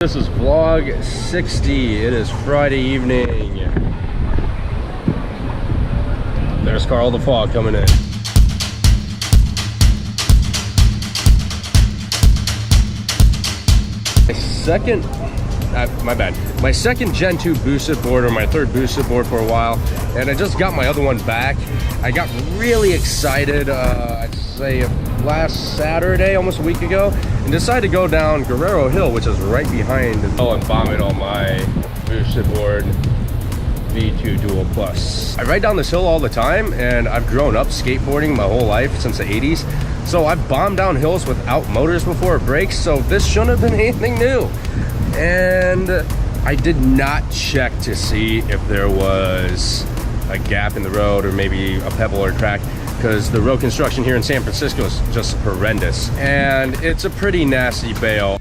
This is vlog 60. It is Friday evening. There's Carl the Fog coming in. My second Gen 2 boosted board, or my third boosted board for a while, and I just got my other one back. I got really excited, I'd say last Saturday, almost a week ago, and decided to go down Guerrero Hill, which is right behind, and vomit on my boosted board V2 Dual Plus. I ride down this hill all the time, and I've grown up skateboarding my whole life since the 80s. So I've bombed down hills without motors before it breaks, so this shouldn't have been anything new. And I did not check to see if there was a gap in the road or maybe a pebble or crack, because the road construction here in San Francisco is just horrendous. And it's a pretty nasty bail.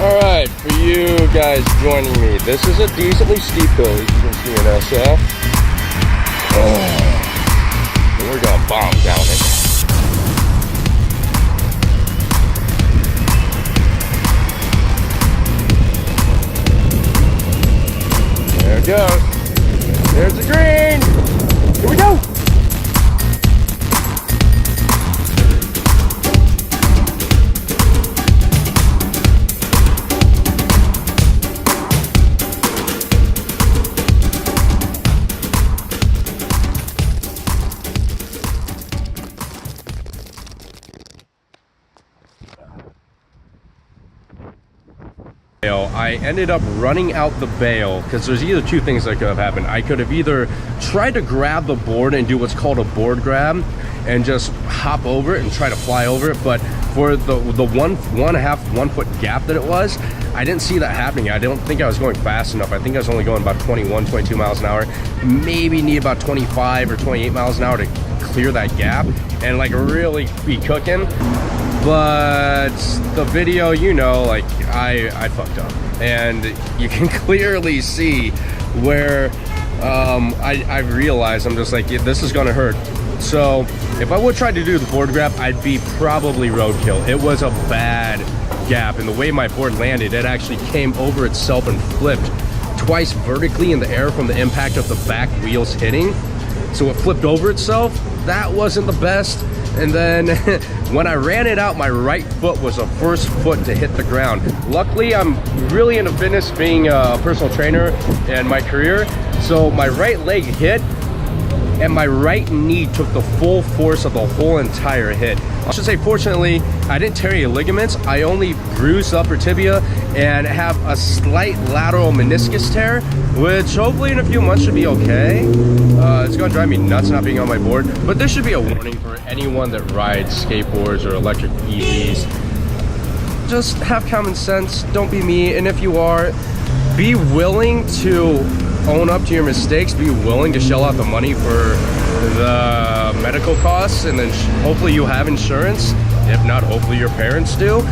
All right, for you guys joining me, this is a decently steep hill, as you can see in SF. Oh, we're gonna bomb down it. There it goes. There's the green. Here we go. I ended up running out the bail because there's either two things that could have happened. I could have either tried to grab the board and do what's called a board grab and just hop over it and try to fly over it, but for the 1 foot gap that it was, I didn't see that happening. I don't think I was going fast enough. I think I was only going about 21, 22 miles an hour. Maybe need about 25 or 28 miles an hour to clear that gap and like really be cooking. But the video, you know, like I fucked up, and you can clearly see where I realized I'm just like, yeah, this is gonna hurt. So if I would try to do the board grab, I'd be probably roadkill. It was a bad gap, and the way my board landed, it actually came over itself and flipped twice vertically in the air from the impact of the back wheels hitting. So it flipped over itself. That wasn't the best. And then when I ran it out, my right foot was the first foot to hit the ground. Luckily, I'm really into fitness, being a personal trainer in my career. So my right leg hit, and my right knee took the full force of the whole entire hit. I should say, fortunately, I didn't tear any ligaments. I only bruised the upper tibia and have a slight lateral meniscus tear, which hopefully in a few months should be okay. It's gonna drive me nuts not being on my board, but there should be a warning for anyone that rides skateboards or electric EVs. Just have common sense, don't be me, and if you are, be willing to own up to your mistakes, be willing to shell out the money for the medical costs, and then hopefully you have insurance. If not, hopefully your parents do.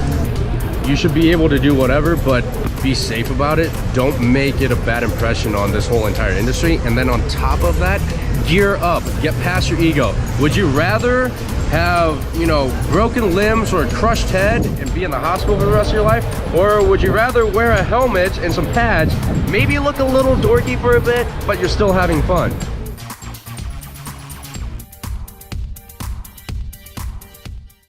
You should be able to do whatever, but be safe about it. Don't make it a bad impression on this whole entire industry. And then on top of that, gear up, get past your ego. Would you rather have, you know, broken limbs or a crushed head and be in the hospital for the rest of your life? Or would you rather wear a helmet and some pads, maybe look a little dorky for a bit, but you're still having fun?